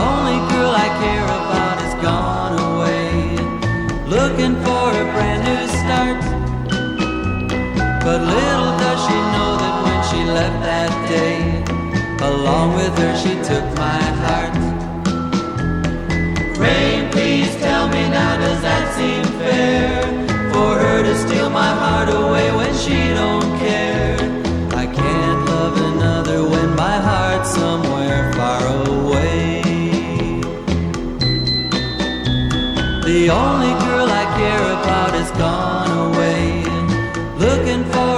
only girl I care about has gone away, looking for a brand new start. But little does she know that when she left that day, along with her she took my heart. Rain, please tell me now, does that seem fair? For her to steal my heart away when she don't care. I can't love another when my heart's somewhere far away. The only girl I care about has gone away, looking for